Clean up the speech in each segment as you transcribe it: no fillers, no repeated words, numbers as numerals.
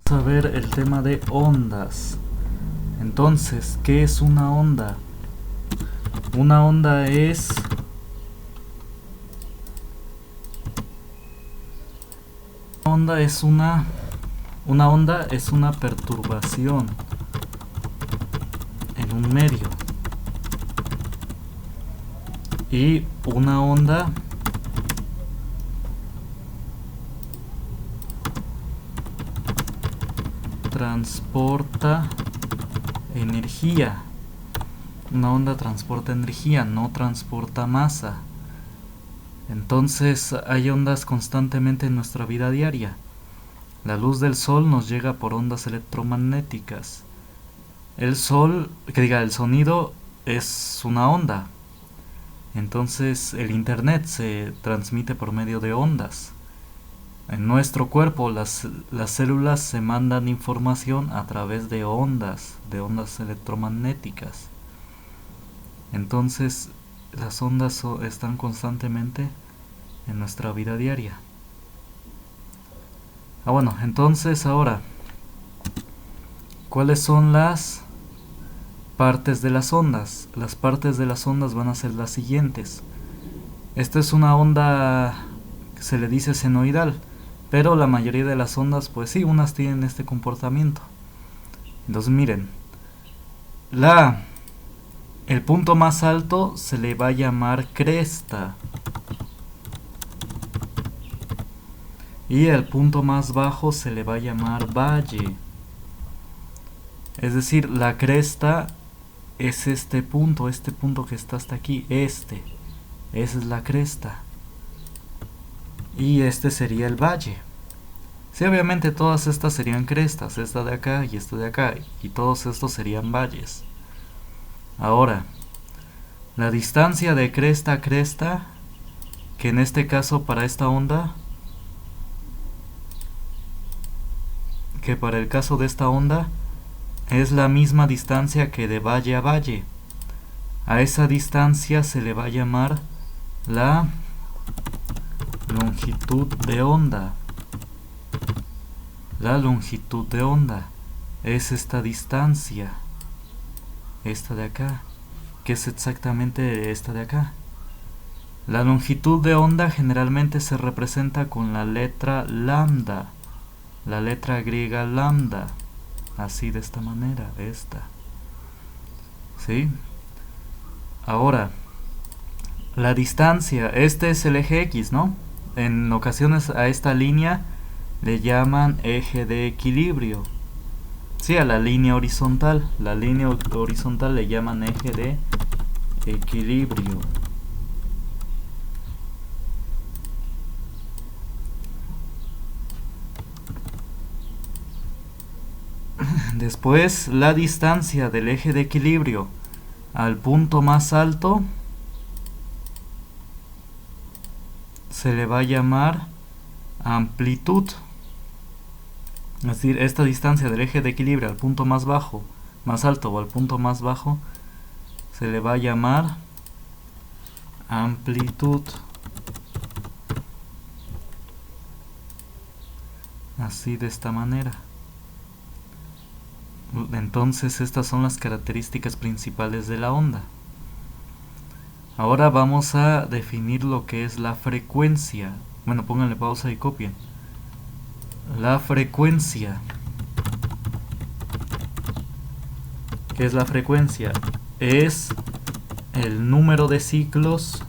Vamos a ver el tema de ondas. Entonces, ¿qué es una onda? Una onda es una onda es una perturbación en un medio. Y una onda transporta energía. Una onda transporta energía, no transporta masa. Entonces hay ondas constantemente en nuestra vida diaria. La luz del sol nos llega por ondas electromagnéticas. El sonido es una onda. Entonces el internet se transmite por medio de ondas. En nuestro cuerpo las células se mandan información a través de ondas electromagnéticas. Entonces las ondas están constantemente en nuestra vida diaria. Bueno, entonces ahora, ¿cuáles son las partes de las ondas? Las partes de las ondas van a ser las siguientes. Esta es una onda que se le dice senoidal, pero la mayoría de las ondas, pues sí, unas tienen este comportamiento. Entonces miren, el punto más alto se le va a llamar cresta. Y el punto más bajo se le va a llamar valle. Es decir, la cresta es este punto que está hasta aquí, esa es la cresta. Y este sería el valle. Sí, obviamente todas estas serían crestas, esta de acá y esta de acá, y todos estos serían valles. Ahora, la distancia de cresta a cresta, que en este caso para esta onda, que para el caso de esta onda, es la misma distancia que de valle a valle. A esa distancia se le va a llamar la longitud de onda. La longitud de onda es esta distancia, esta de acá, que es exactamente esta de acá. La longitud de onda generalmente se representa con la letra lambda, la letra griega lambda, así de esta manera, esta. ¿Sí? Ahora, la distancia, este es el eje X, ¿no? En ocasiones a esta línea le llaman eje de equilibrio. Sí, a la línea horizontal le llaman eje de equilibrio. Después, la distancia del eje de equilibrio al punto más alto se le va a llamar amplitud. Es decir, esta distancia del eje de equilibrio al punto más alto o al punto más bajo, se le va a llamar amplitud. Así de esta manera. Entonces estas son las características principales de la onda. Ahora vamos a definir lo que es la frecuencia. Bueno, pónganle pausa y copien. La frecuencia. ¿Qué es la frecuencia? Es el número de ciclos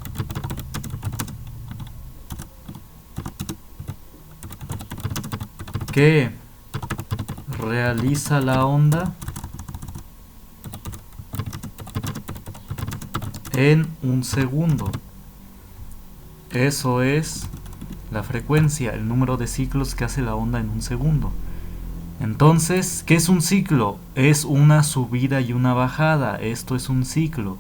que realiza la onda en un segundo. Eso es la frecuencia, el número de ciclos que hace la onda en un segundo. Entonces, ¿qué es un ciclo? Es una subida y una bajada. Esto es un ciclo.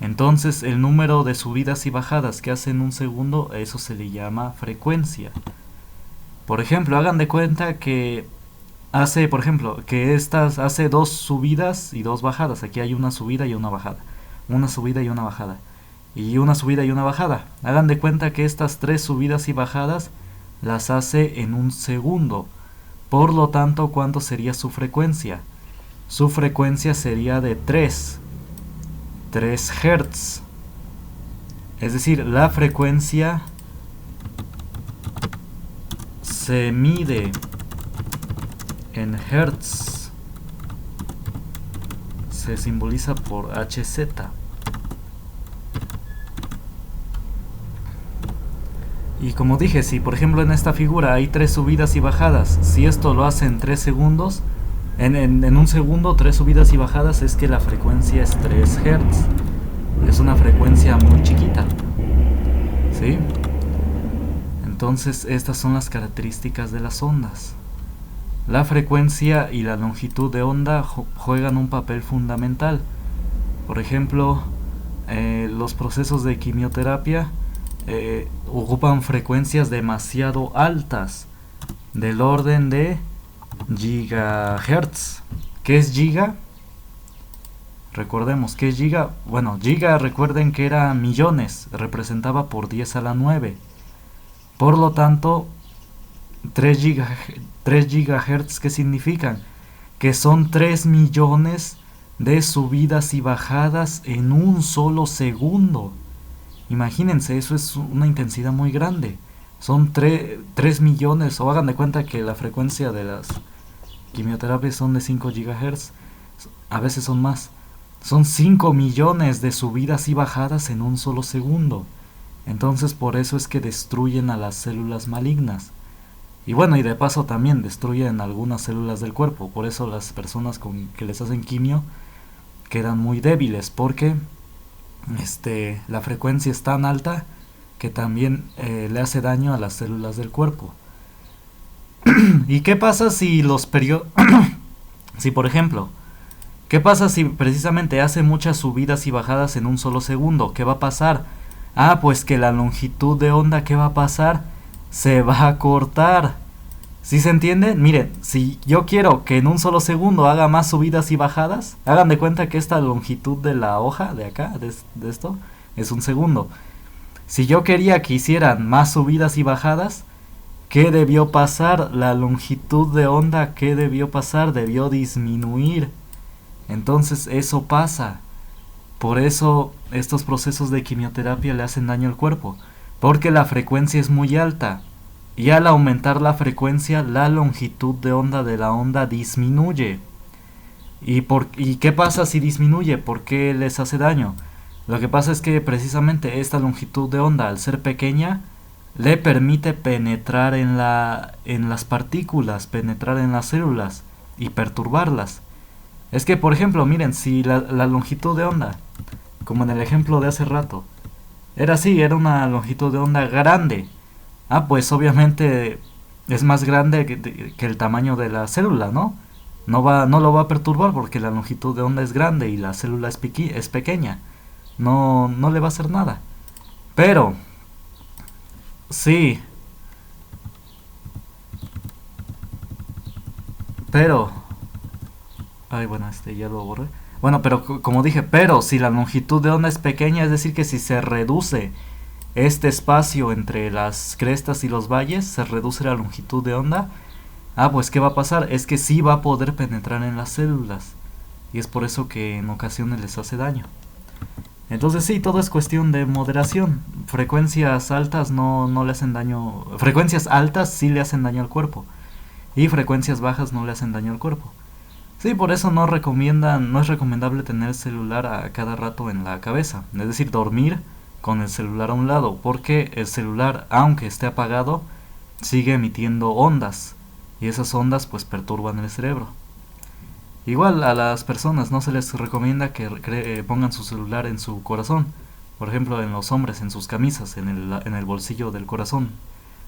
Entonces, el número de subidas y bajadas que hace en un segundo, eso se le llama frecuencia. Por ejemplo, hagan de cuenta que hace dos subidas y dos bajadas. Aquí hay una subida y una bajada. Una subida y una bajada. Y una subida y una bajada. Hagan de cuenta que estas tres subidas y bajadas las hace en un segundo. Por lo tanto, ¿cuánto sería su frecuencia? Su frecuencia sería de 3 Hz. Es decir, la frecuencia se mide en Hertz. Se simboliza por Hz. Y como dije, si por ejemplo en esta figura hay 3 subidas y bajadas, si esto lo hace en 3 segundos, en un segundo 3 subidas y bajadas, es que la frecuencia es 3 Hz. Es una frecuencia muy chiquita, ¿sí? Entonces estas son las características de las ondas. La frecuencia y la longitud de onda juegan un papel fundamental. Por ejemplo, los procesos de quimioterapia ocupan frecuencias demasiado altas, del orden de gigahertz. ¿Qué es giga? Recordemos, ¿qué es giga? Bueno, giga, recuerden que era millones, representaba por 10 a la 9. Por lo tanto, 3 gigahertz, ¿qué significan? Que son 3 millones de subidas y bajadas en un solo segundo. Imagínense, eso es una intensidad muy grande. Son 3 millones, o hagan de cuenta que la frecuencia de las quimioterapias son de 5 gigahertz, a veces son más. Son 5 millones de subidas y bajadas en un solo segundo. Entonces por eso es que destruyen a las células malignas. Y bueno, y de paso también destruyen algunas células del cuerpo. Por eso las personas que les hacen quimio quedan muy débiles, porque la frecuencia es tan alta que también le hace daño a las células del cuerpo. ¿Y qué pasa si si por ejemplo, qué pasa si precisamente hace muchas subidas y bajadas en un solo segundo? ¿Qué va a pasar? Ah, pues que la longitud de onda, ¿qué va a pasar? Se va a cortar. ¿Sí se entiende? Miren, si yo quiero que en un solo segundo haga más subidas y bajadas, hagan de cuenta que esta longitud de la hoja de acá, de esto, es un segundo. Si yo quería que hicieran más subidas y bajadas, ¿qué debió pasar? La longitud de onda, ¿qué debió pasar? Debió disminuir. Entonces eso pasa. Por eso estos procesos de quimioterapia le hacen daño al cuerpo, porque la frecuencia es muy alta. Y al aumentar la frecuencia, la longitud de onda de la onda disminuye. ¿Y qué pasa si disminuye? ¿Por qué les hace daño? Lo que pasa es que precisamente esta longitud de onda, al ser pequeña, le permite penetrar en las partículas, penetrar en las células y perturbarlas. Es que, por ejemplo, miren, si la longitud de onda, como en el ejemplo de hace rato, era así, era una longitud de onda grande. Ah, pues obviamente es más grande que el tamaño de la célula, ¿no? No lo va a perturbar porque la longitud de onda es grande y la célula es pequeña. No le va a hacer nada. Pero, sí, pero, ay, bueno, ya lo borré. Bueno, pero como dije, pero si la longitud de onda es pequeña, es decir que si se reduce este espacio entre las crestas y los valles, se reduce la longitud de onda. Ah, pues ¿qué va a pasar? Es que sí va a poder penetrar en las células. Y es por eso que en ocasiones les hace daño. Entonces sí, todo es cuestión de moderación. Frecuencias altas no le hacen daño. Frecuencias altas sí le hacen daño al cuerpo. Y frecuencias bajas no le hacen daño al cuerpo. Sí, por eso no es recomendable tener el celular a cada rato en la cabeza. Es decir, dormir con el celular a un lado, porque el celular, aunque esté apagado, sigue emitiendo ondas, y esas ondas pues perturban el cerebro. Igual a las personas no se les recomienda que pongan su celular en su corazón, por ejemplo en los hombres, en sus camisas, en el bolsillo del corazón.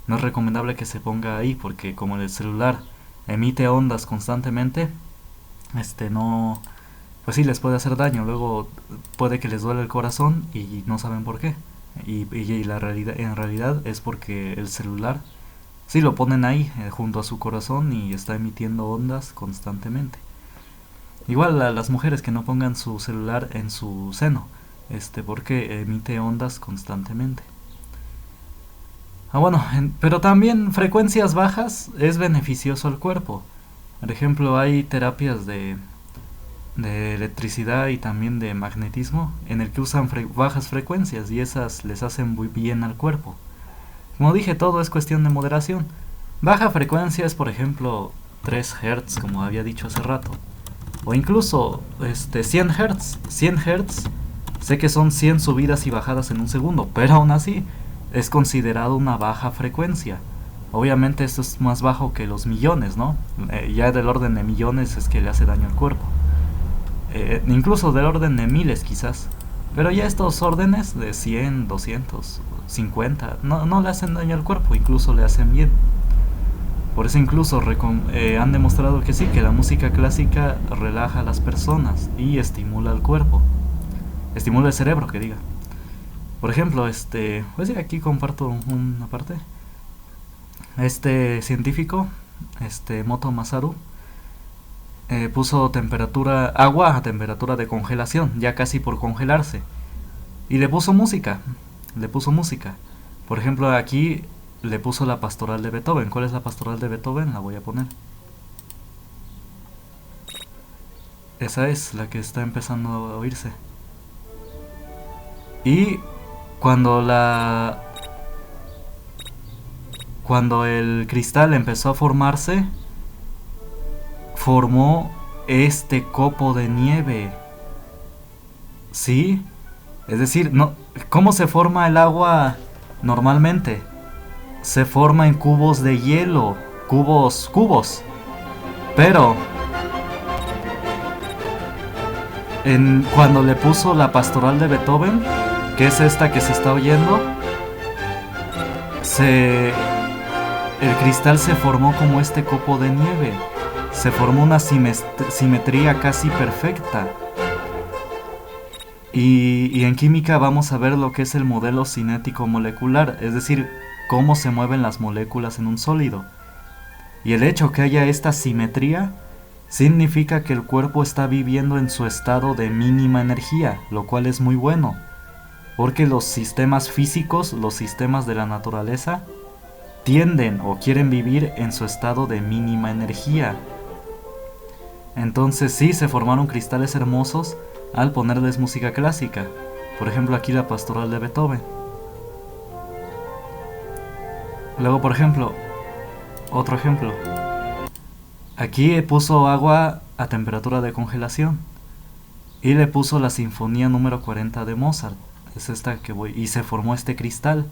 No es recomendable que se ponga ahí, porque como el celular emite ondas constantemente, no, pues sí les puede hacer daño. Luego puede que les duele el corazón y no saben por qué. Y en realidad es porque el celular sí lo ponen ahí junto a su corazón y está emitiendo ondas constantemente. Igual a las mujeres, que no pongan su celular en su seno, porque emite ondas constantemente. Bueno, pero también frecuencias bajas es beneficioso al cuerpo. Por ejemplo, hay terapias de electricidad y también de magnetismo en el que usan bajas frecuencias y esas les hacen muy bien al cuerpo. Como dije, todo es cuestión de moderación. Baja frecuencia es, por ejemplo, 3 Hz, como había dicho hace rato. O incluso 100 Hz. 100 Hz, sé que son 100 subidas y bajadas en un segundo, pero aún así es considerado una baja frecuencia. Obviamente esto es más bajo que los millones, ¿no? Ya del orden de millones es que le hace daño al cuerpo. Incluso del orden de miles quizás. Pero ya estos órdenes de 100, 200, 50 no le hacen daño al cuerpo, incluso le hacen bien. Por eso incluso han demostrado que sí, que la música clásica relaja a las personas y estimula el cuerpo. Estimula el cerebro, que diga. Por ejemplo, pues sí, aquí comparto una parte. Este científico, Moto Masaru, puso agua a temperatura de congelación, ya casi por congelarse. Y le puso música. Por ejemplo, aquí le puso la pastoral de Beethoven. ¿Cuál es la pastoral de Beethoven? La voy a poner. Esa es la que está empezando a oírse. Y cuando el cristal empezó a formarse, formó este copo de nieve. ¿Sí? Es decir, no, ¿cómo se forma el agua normalmente? Se forma en cubos de hielo, cubos. Pero cuando le puso la pastoral de Beethoven, que es esta que se está oyendo, el cristal se formó como este copo de nieve. Se formó una simetría casi perfecta. Y en química vamos a ver lo que es el modelo cinético molecular, es decir, cómo se mueven las moléculas en un sólido. Y el hecho que haya esta simetría significa que el cuerpo está viviendo en su estado de mínima energía, lo cual es muy bueno, porque los sistemas físicos, los sistemas de la naturaleza, tienden o quieren vivir en su estado de mínima energía. Entonces sí, se formaron cristales hermosos al ponerles música clásica. Por ejemplo, aquí la pastoral de Beethoven. Luego, por ejemplo, otro ejemplo. Aquí puso agua a temperatura de congelación y le puso la sinfonía número 40 de Mozart. Es esta que voy. Y se formó este cristal.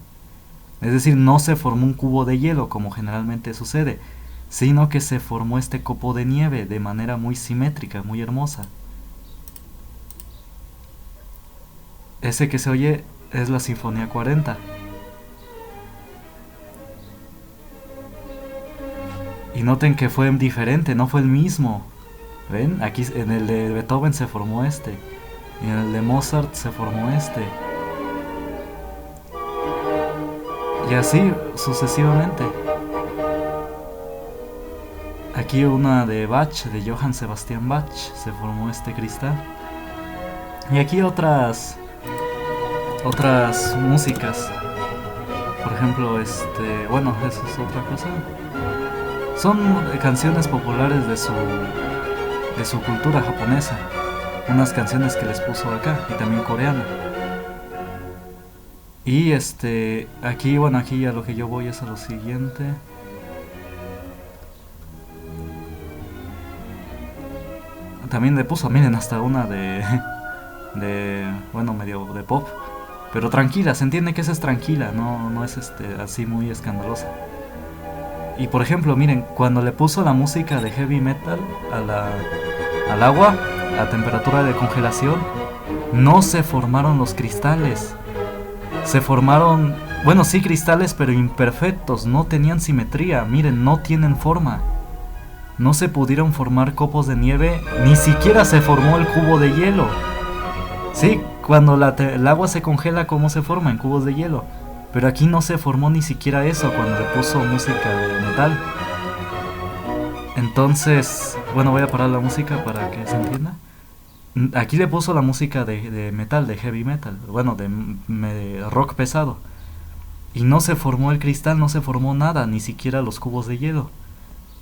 Es decir, no se formó un cubo de hielo como generalmente sucede, sino que se formó este copo de nieve de manera muy simétrica, muy hermosa. Ese que se oye es la Sinfonía 40. Y noten que fue diferente, no fue el mismo. ¿Ven? Aquí en el de Beethoven se formó este. Y en el de Mozart se formó este. Y así sucesivamente. Aquí una de Bach, de Johann Sebastian Bach, se formó este cristal. Y aquí otras músicas. Por ejemplo, bueno, eso es otra cosa. Son canciones populares de su cultura japonesa. Unas canciones que les puso acá y también coreana. Y aquí, bueno, aquí a lo que yo voy es a lo siguiente. También le puso, miren, hasta una bueno, medio de pop. Pero tranquila, se entiende que esa es tranquila, no es así muy escandalosa. Y por ejemplo, miren, cuando le puso la música de heavy metal al agua, a temperatura de congelación, no se formaron los cristales. Se formaron, bueno, sí cristales, pero imperfectos, no tenían simetría, miren, no tienen forma. No se pudieron formar copos de nieve, ni siquiera se formó el cubo de hielo. Sí, cuando el agua se congela, ¿cómo se forma? En cubos de hielo. Pero aquí no se formó ni siquiera eso cuando le puso música de metal. Entonces, bueno, voy a parar la música para que se entienda. Aquí le puso la música de metal, de heavy metal, bueno, de rock pesado. y no se formó el cristal, no se formó nada, ni siquiera los cubos de hielo.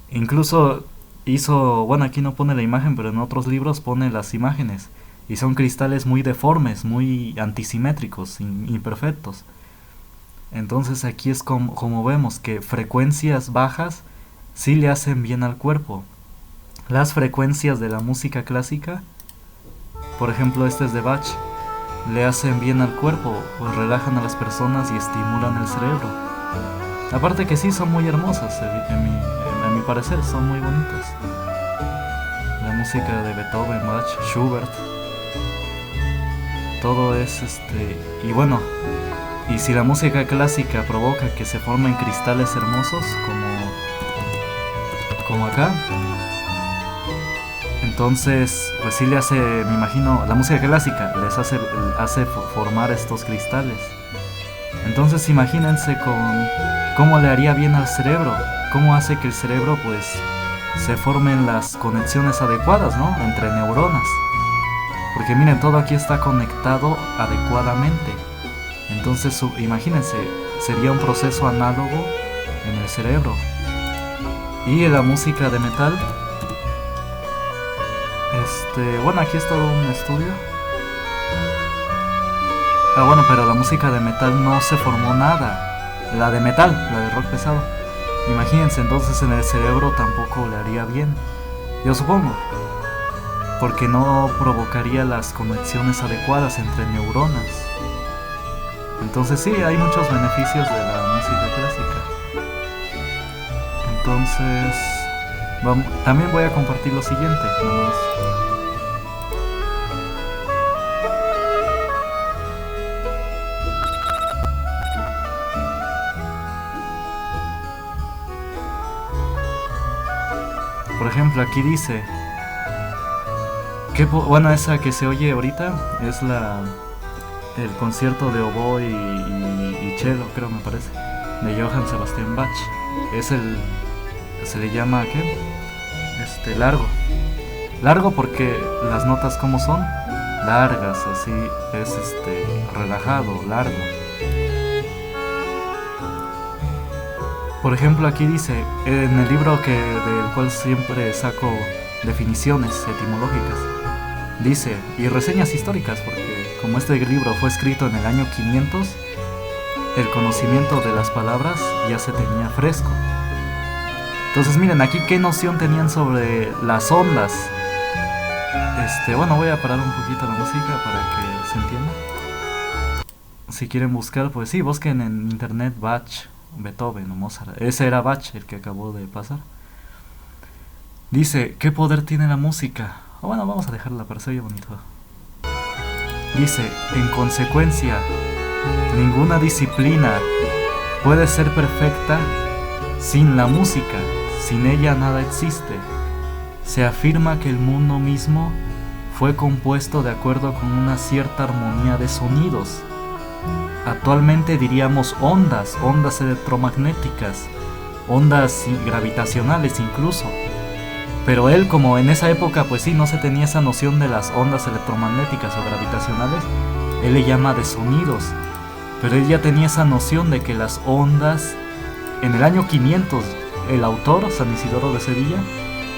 Incluso hizo, bueno, aquí no pone la imagen, pero en otros libros pone las imágenes, y son cristales muy deformes, muy antisimétricos, imperfectos. Entonces aquí es como vemos que frecuencias bajas sí le hacen bien al cuerpo. Las frecuencias de la música clásica, por ejemplo este es de Bach, le hacen bien al cuerpo, pues relajan a las personas y estimulan el cerebro. Aparte que sí son muy hermosas, a mi parecer son muy bonitas. La música de Beethoven, Bach, Schubert, todo es y bueno, y si la música clásica provoca que se formen cristales hermosos como acá, entonces pues sí le hace, me imagino, la música clásica les hace formar estos cristales. Entonces imagínense con cómo le haría bien al cerebro, cómo hace que el cerebro pues se formen las conexiones adecuadas, ¿no? Entre neuronas. Porque miren, todo aquí está conectado adecuadamente. Entonces imagínense, sería un proceso análogo en el cerebro. Y la música de metal, bueno, aquí es todo un estudio. Bueno, pero la música de metal no se formó nada. La de metal, la de rock pesado. Imagínense, entonces en el cerebro tampoco le haría bien. Yo supongo. Porque no provocaría las conexiones adecuadas entre neuronas. Entonces sí, hay muchos beneficios de la música clásica. Entonces, también voy a compartir lo siguiente, nomás. Por ejemplo, aquí dice que, bueno, esa que se oye ahorita es el concierto de oboe y cello, creo, me parece, de Johann Sebastian Bach. Se le llama, ¿qué? Largo porque las notas como son largas, así es relajado, largo. Por ejemplo, aquí dice, en el libro del cual siempre saco definiciones etimológicas, dice, y reseñas históricas, porque como este libro fue escrito en el año 500, el conocimiento de las palabras ya se tenía fresco. Entonces miren, aquí qué noción tenían sobre las ondas. Bueno, voy a parar un poquito la música para que se entienda. Si quieren buscar, pues sí, busquen en internet Bach, Beethoven o Mozart. Ese era Bach, el que acabó de pasar. Dice, ¿qué poder tiene la música? Bueno, vamos a dejarla para ser bonito. Dice, en consecuencia, ninguna disciplina puede ser perfecta sin la música. Sin ella nada existe. Se afirma que el mundo mismo fue compuesto de acuerdo con una cierta armonía de sonidos. Actualmente diríamos ondas electromagnéticas, ondas gravitacionales incluso. Pero él, como en esa época pues sí, no se tenía esa noción de las ondas electromagnéticas o gravitacionales, él le llama de sonidos. Pero él ya tenía esa noción de que las ondas, en el año 500, el autor, San Isidoro de Sevilla,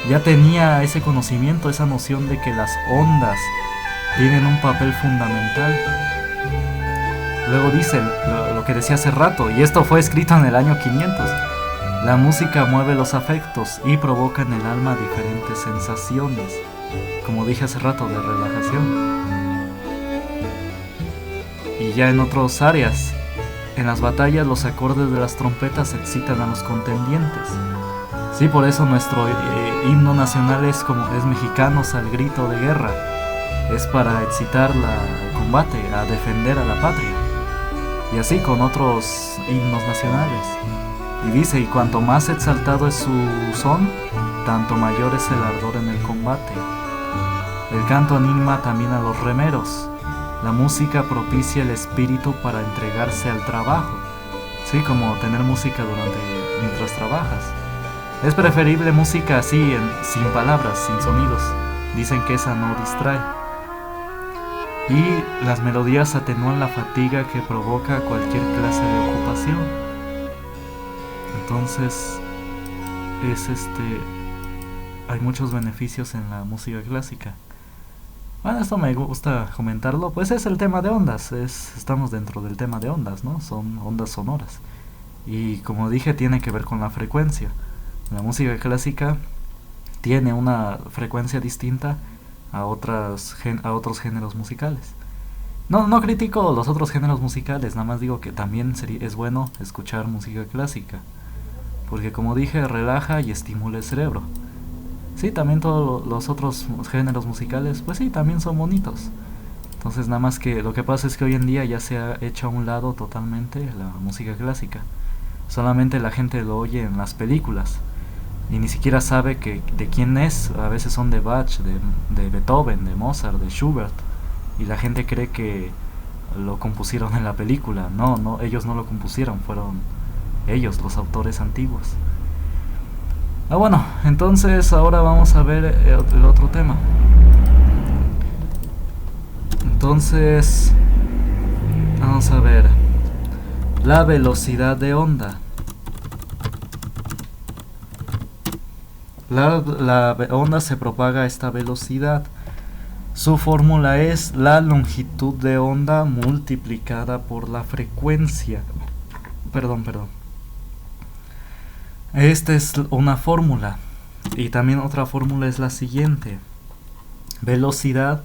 ya tenía ese conocimiento, esa noción de que las ondas tienen un papel fundamental. Luego dice lo que decía hace rato, y esto fue escrito en el año 500. La música mueve los afectos y provoca en el alma diferentes sensaciones, como dije hace rato, de relajación. Y ya en otras áreas, en las batallas los acordes de las trompetas excitan a los contendientes. Sí, por eso nuestro himno nacional es mexicanos al grito de guerra. Es para excitar el combate, a defender a la patria. Y así con otros himnos nacionales. Y dice, y cuanto más exaltado es su son, tanto mayor es el ardor en el combate. El canto anima también a los remeros. La música propicia el espíritu para entregarse al trabajo. Sí, como tener música mientras trabajas. Es preferible música así, sin palabras, sin sonidos. Dicen que esa no distrae. y las melodías atenúan la fatiga que provoca cualquier clase de ocupación. Entonces hay muchos beneficios en la música clásica. Bueno, esto me gusta comentarlo, pues es el tema de ondas, estamos dentro del tema de ondas, ¿no? Son ondas sonoras. Y como dije, tiene que ver con la frecuencia. La música clásica tiene una frecuencia distinta a otros géneros musicales. No critico los otros géneros musicales, nada más digo que también es bueno escuchar música clásica, porque como dije, relaja y estimula el cerebro. Sí, también todos los otros géneros musicales, pues sí, también son bonitos. Entonces nada más que lo que pasa es que hoy en día ya se ha hecho a un lado totalmente la música clásica. Solamente la gente lo oye en las películas y ni siquiera sabe de quién es. A veces son de Bach, de Beethoven, de Mozart, de Schubert, y la gente cree que lo compusieron en la película. No, ellos no lo compusieron, fueron ellos los autores antiguos. Bueno, entonces ahora vamos a ver el otro tema. Entonces, vamos a ver la velocidad de onda. La onda se propaga a esta velocidad. Su fórmula es la longitud de onda multiplicada por la frecuencia. Perdón. Esta es una fórmula. Y también otra fórmula es la siguiente. Velocidad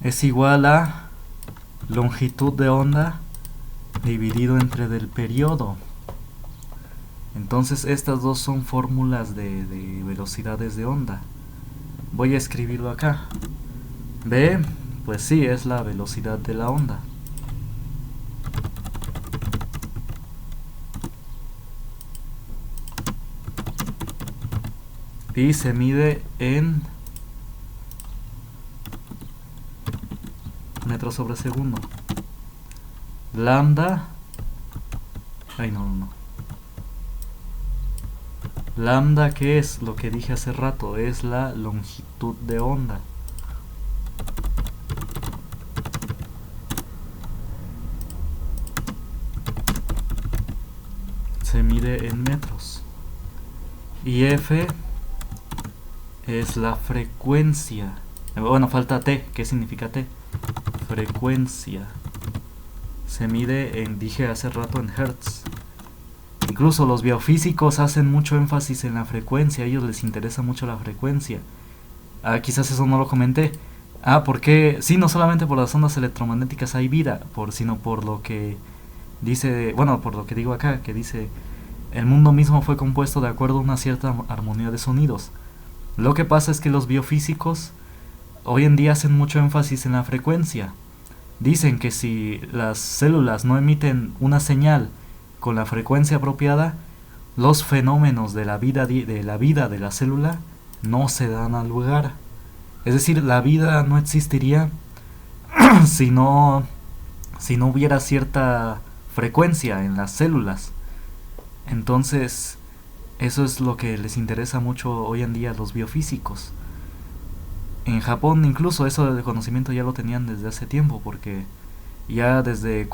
es igual a longitud de onda dividido entre del periodo. Entonces estas dos son fórmulas de velocidades de onda. Voy a escribirlo acá. B, pues sí, es la velocidad de la onda. Y se mide en metros sobre segundo. Lambda. Lambda, que es lo que dije hace rato, es la longitud de onda. Se mide en metros. Y F es la frecuencia. Bueno, falta T. ¿Qué significa T? Frecuencia. Se mide dije hace rato, en hertz. Incluso los biofísicos hacen mucho énfasis en la frecuencia. A ellos les interesa mucho la frecuencia. Quizás eso no lo comenté. Porque sí, no solamente por las ondas electromagnéticas hay vida, sino por lo que dice, por lo que digo acá, que dice, el mundo mismo fue compuesto de acuerdo a una cierta armonía de sonidos. Lo que pasa es que los biofísicos hoy en día hacen mucho énfasis en la frecuencia. Dicen que si las células no emiten una señal con la frecuencia apropiada, los fenómenos de la vida de la célula no se dan al lugar. Es decir, la vida no existiría si no hubiera cierta frecuencia en las células. Entonces, eso es lo que les interesa mucho hoy en día a los biofísicos. En Japón incluso eso de conocimiento ya lo tenían desde hace tiempo, porque ya desde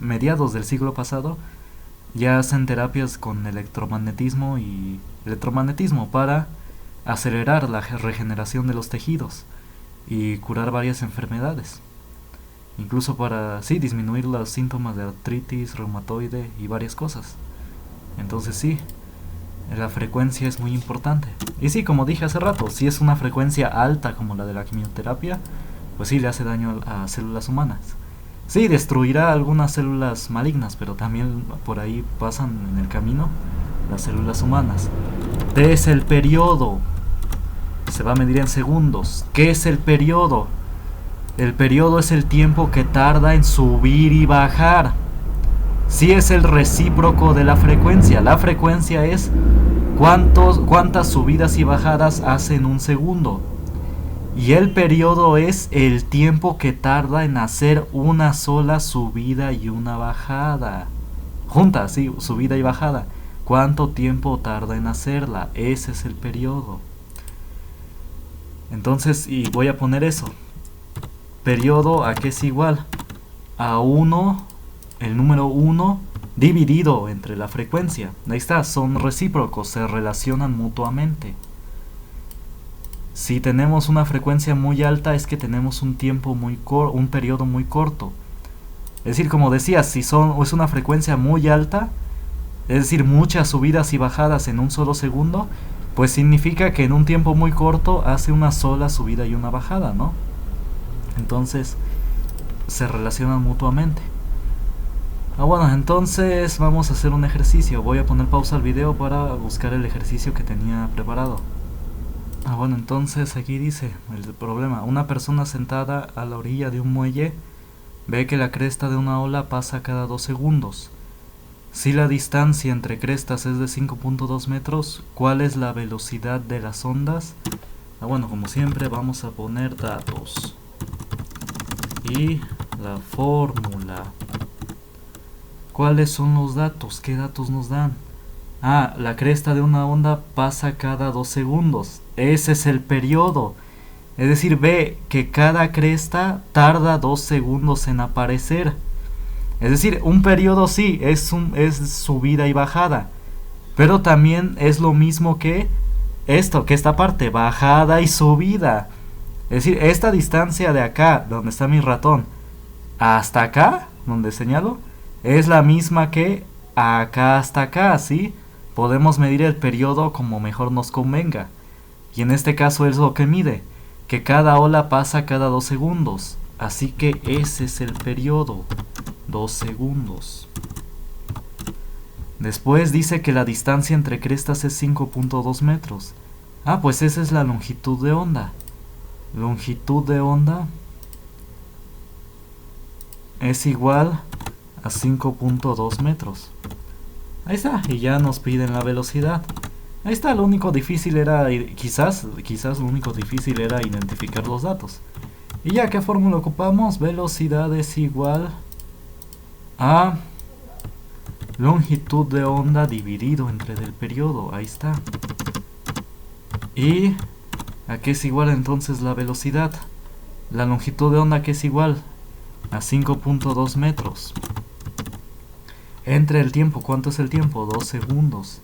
mediados del siglo pasado ya hacen terapias con electromagnetismo para acelerar la regeneración de los tejidos y curar varias enfermedades, incluso para disminuir los síntomas de artritis reumatoide y varias cosas. Entonces sí, la frecuencia es muy importante. Y sí, como dije hace rato, si es una frecuencia alta como la de la quimioterapia, pues sí le hace daño a células humanas. Sí, destruirá algunas células malignas, pero también por ahí pasan en el camino las células humanas. T es el periodo. Se va a medir en segundos. ¿Qué es el periodo? El periodo es el tiempo que tarda en subir y bajar. Sí, es el recíproco de la frecuencia. La frecuencia es cuántas subidas y bajadas hace en un segundo. Y el periodo es el tiempo que tarda en hacer una sola subida y una bajada. Juntas, sí, subida y bajada. ¿Cuánto tiempo tarda en hacerla? Ese es el periodo. Entonces, y voy a poner eso. Periodo a qué es igual a 1, el número 1 dividido entre la frecuencia. Ahí está, son recíprocos, se relacionan mutuamente. Si tenemos una frecuencia muy alta es que tenemos un tiempo un periodo muy corto. Es decir, como decía, si es una frecuencia muy alta, es decir, muchas subidas y bajadas en un solo segundo, pues significa que en un tiempo muy corto hace una sola subida y una bajada, ¿no? Entonces, se relacionan mutuamente. Bueno, entonces vamos a hacer un ejercicio. Voy a poner pausa al video para buscar el ejercicio que tenía preparado. Bueno, entonces aquí dice el problema. Una persona sentada a la orilla de un muelle ve que la cresta de una ola pasa cada 2 segundos. Si la distancia entre crestas es de 5.2 metros, ¿cuál es la velocidad de las ondas? Bueno, como siempre vamos a poner datos. Y la fórmula. ¿Cuáles son los datos? ¿Qué datos nos dan? La cresta de una onda pasa cada 2 segundos. Ese es el periodo. Es decir, ve que cada cresta tarda 2 segundos en aparecer. Es decir, un periodo sí, es subida y bajada. Pero también es lo mismo que esta parte, bajada y subida. Es decir, esta distancia de acá, donde está mi ratón, hasta acá, donde señalo, es la misma que acá hasta acá, ¿sí? Podemos medir el periodo como mejor nos convenga. Y en este caso es lo que mide, que cada ola pasa cada 2 segundos. Así que ese es el periodo, 2 segundos. Después dice que la distancia entre crestas es 5.2 metros. Pues esa es la longitud de onda. Longitud de onda es igual a 5.2 metros. Ahí está, y ya nos piden la velocidad. Ahí está, lo único difícil era, quizás lo único difícil era identificar los datos. Y ya, ¿qué fórmula ocupamos? Velocidad es igual a longitud de onda dividido entre el periodo. Ahí está. ¿Y a qué es igual entonces la velocidad? La longitud de onda, ¿qué es igual? A 5.2 metros. Entre el tiempo, ¿cuánto es el tiempo? 2 segundos.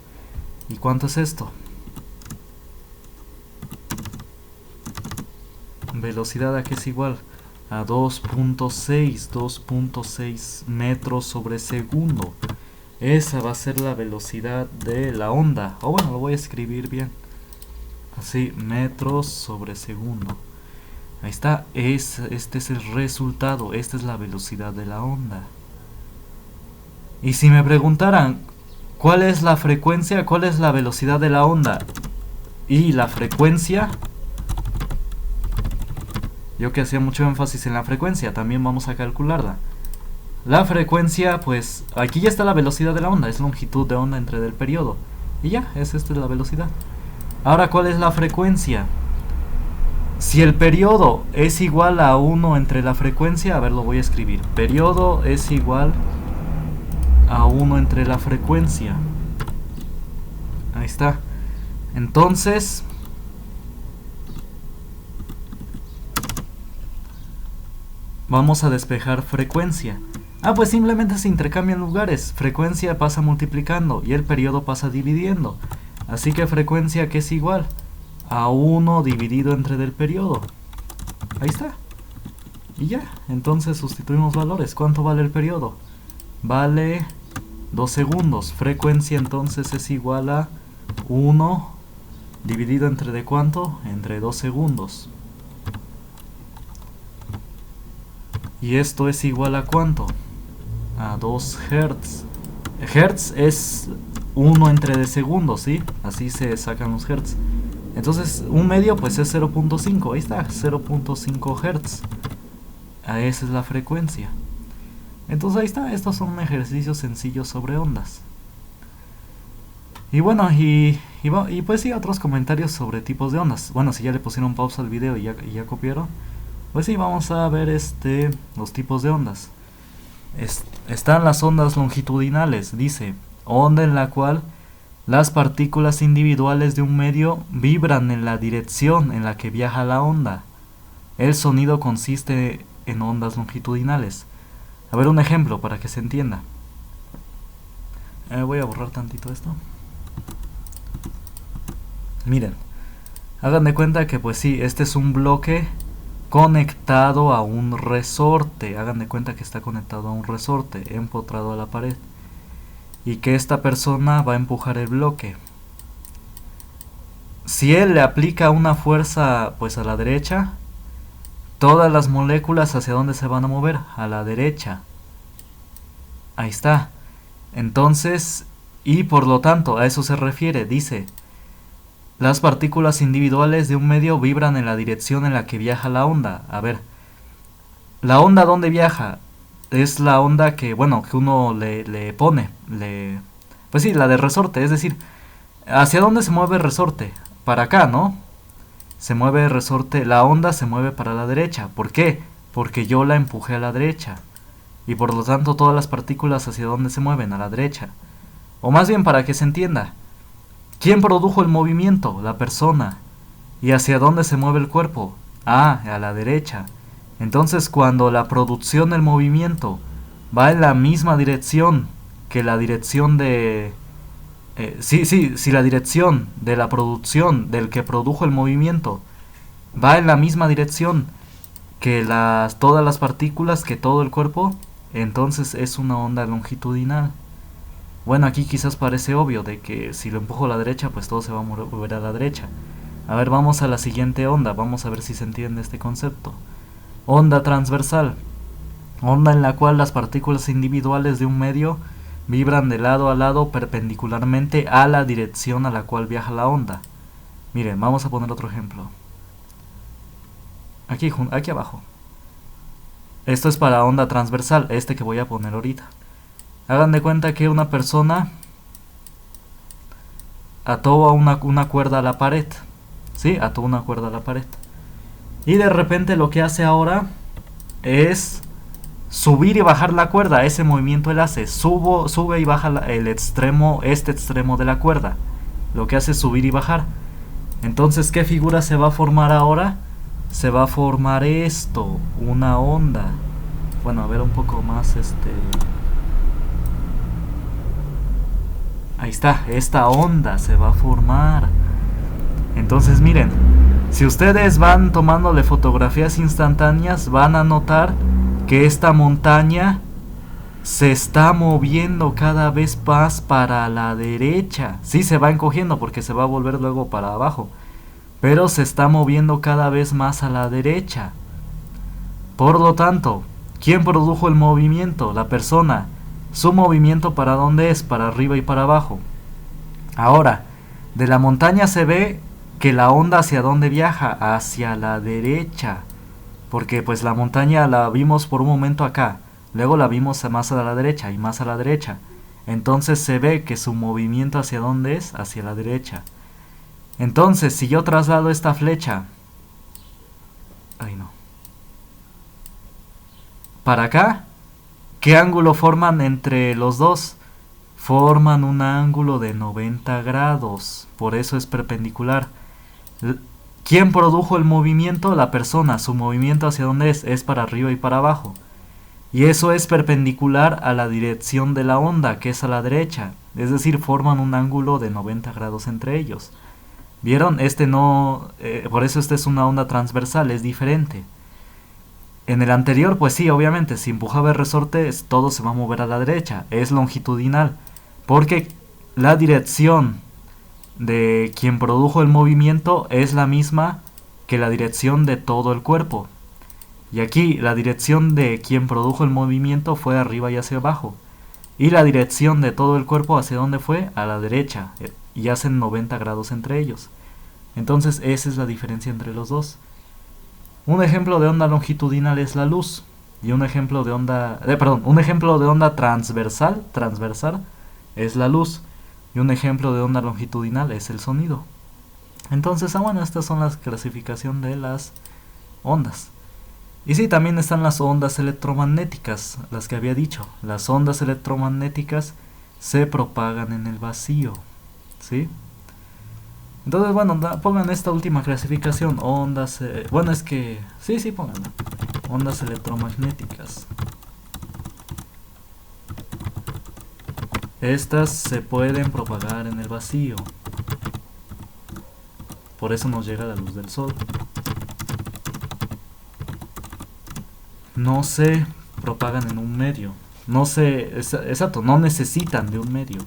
¿Y cuánto es esto? Velocidad, ¿a qué es igual? A 2.6 metros sobre segundo. Esa va a ser la velocidad de la onda. Bueno, lo voy a escribir bien. Así, metros sobre segundo. Ahí está, este es el resultado, esta es la velocidad de la onda. Y si me preguntaran, ¿cuál es la frecuencia? ¿Cuál es la velocidad de la onda? Y la frecuencia, yo que hacía mucho énfasis en la frecuencia, también vamos a calcularla. La frecuencia, pues, aquí ya está la velocidad de la onda, es longitud de onda entre del periodo. Y ya, esta es la velocidad. Ahora, ¿cuál es la frecuencia? Si el periodo es igual a 1 entre la frecuencia, a ver, lo voy a escribir. Periodo es igual a 1 entre la frecuencia. Ahí está. Entonces, vamos a despejar frecuencia. Pues simplemente se intercambian lugares. Frecuencia pasa multiplicando y el periodo pasa dividiendo. Así que frecuencia, ¿qué es igual? A 1 dividido entre del periodo. Ahí está. Y ya, entonces sustituimos valores. ¿Cuánto vale el periodo? Vale 2 segundos. Frecuencia entonces es igual a 1 dividido entre ¿de cuánto? Entre 2 segundos. ¿Y esto es igual a cuánto? A 2 Hz. Hertz es 1 entre de segundos, ¿sí? Así se sacan los Hz. Entonces, un medio pues es 0.5. Ahí está, 0.5 Hz. Esa es la frecuencia. Entonces ahí está, estos son ejercicios sencillos sobre ondas. Y bueno, y pues sí, otros comentarios sobre tipos de ondas. Bueno, si ya le pusieron pausa al video y ya copiaron, pues sí, vamos a ver los tipos de ondas. Están las ondas longitudinales, dice, onda en la cual Las partículas individuales de un medio vibran en la dirección en la que viaja la onda. El sonido consiste en ondas longitudinales. A ver un ejemplo para que se entienda. Voy a borrar tantito esto. Miren, hagan de cuenta que pues sí, este es un bloque conectado a un resorte. Hagan de cuenta que está conectado a un resorte empotrado a la pared. Y que esta persona va a empujar el bloque. Si él le aplica una fuerza pues a la derecha, todas las moléculas hacia dónde se van a mover, a la derecha. Ahí está. Entonces, y por lo tanto, a eso se refiere, dice, las partículas individuales de un medio vibran en la dirección en la que viaja la onda. A ver, ¿la onda dónde viaja? Es la onda que, bueno, que uno le pone, pues sí, la de resorte, es decir, ¿hacia dónde se mueve el resorte? Para acá, ¿no? Se mueve el resorte, la onda se mueve para la derecha. ¿Por qué? Porque yo la empujé a la derecha. Y por lo tanto todas las partículas hacia dónde se mueven, a la derecha. O más bien para que se entienda, ¿quién produjo el movimiento? La persona. ¿Y hacia dónde se mueve el cuerpo? Ah, a la derecha. Entonces cuando la producción del movimiento va en la misma dirección que la dirección de... si la dirección de la producción del que produjo el movimiento va en la misma dirección que todas las partículas, que todo el cuerpo, entonces es una onda longitudinal. Bueno, aquí quizás parece obvio de que si lo empujo a la derecha, pues todo se va a mover a la derecha. A ver, vamos a la siguiente onda, vamos a ver si se entiende este concepto. Onda transversal, onda en la cual las partículas individuales de un medio vibran de lado a lado perpendicularmente a la dirección a la cual viaja la onda. Miren, vamos a poner otro ejemplo. Aquí abajo. Esto es para onda transversal, este que voy a poner ahorita. Hagan de cuenta que una persona ató una cuerda a la pared. ¿Sí? Ató una cuerda a la pared. Y de repente lo que hace ahora es subir y bajar la cuerda. Ese movimiento él hace. Sube y baja este extremo de la cuerda. Lo que hace es subir y bajar. Entonces, ¿qué figura se va a formar ahora? Se va a formar esto, una onda. Bueno, a ver un poco más ahí está, esta onda se va a formar. Entonces miren, si ustedes van tomándole fotografías instantáneas, van a notar que esta montaña se está moviendo cada vez más para la derecha. Sí, se va encogiendo porque se va a volver luego para abajo, pero se está moviendo cada vez más a la derecha. Por lo tanto, ¿quién produjo el movimiento? La persona. ¿Su movimiento para dónde es? Para arriba y para abajo. Ahora, de la montaña se ve que la onda hacia dónde viaja, hacia la derecha. Porque pues la montaña la vimos por un momento acá, luego la vimos más a la derecha y más a la derecha. Entonces se ve que su movimiento hacia dónde es, hacia la derecha. Entonces, si yo traslado esta flecha, para acá, ¿qué ángulo forman entre los dos? Forman un ángulo de 90 grados, por eso es perpendicular. ¿Quién produjo el movimiento? La persona. Su movimiento hacia dónde es para arriba y para abajo. Y eso es perpendicular a la dirección de la onda, que es a la derecha. Es decir, forman un ángulo de 90 grados entre ellos. ¿Vieron? Por eso esta es una onda transversal, es diferente. En el anterior, pues sí, obviamente, si empujaba el resorte, todo se va a mover a la derecha. Es longitudinal, porque la dirección de quien produjo el movimiento es la misma que la dirección de todo el cuerpo. Y aquí la dirección de quien produjo el movimiento fue arriba y hacia abajo. Y la dirección de todo el cuerpo, ¿hacia dónde fue? A la derecha. Y hacen 90 grados entre ellos. Entonces esa es la diferencia entre los dos. Un ejemplo de onda longitudinal es la luz. Y un ejemplo de onda... un ejemplo de onda transversal es la luz. Y un ejemplo de onda longitudinal es el sonido. Entonces, bueno, estas son las clasificación de las ondas. Y sí, también están las ondas electromagnéticas, las que había dicho. Las ondas electromagnéticas se propagan en el vacío. ¿sí? Entonces, bueno, pongan esta última clasificación, ondas, bueno, es que, sí, pónganla, ondas electromagnéticas. Estas se pueden propagar en el vacío, por eso nos llega la luz del sol. No se propagan en un medio, no se, exacto, no necesitan de un medio.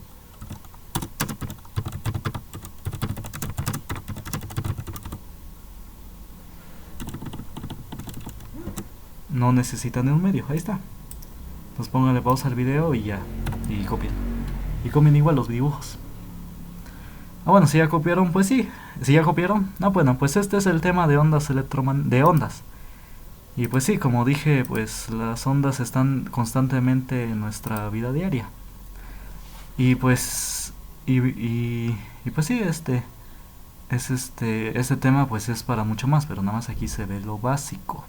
No necesitan de un medio, ahí está. Entonces pónganle pausa al video y ya, y copien. Y copien igual los dibujos. Ah, bueno, si ya copiaron, pues sí. Si ya copiaron, bueno, pues este es el tema de ondas de ondas. Y pues sí, como dije, pues las ondas están constantemente en nuestra vida diaria. Y pues, y pues sí, este tema pues es para mucho más, pero nada más aquí se ve lo básico.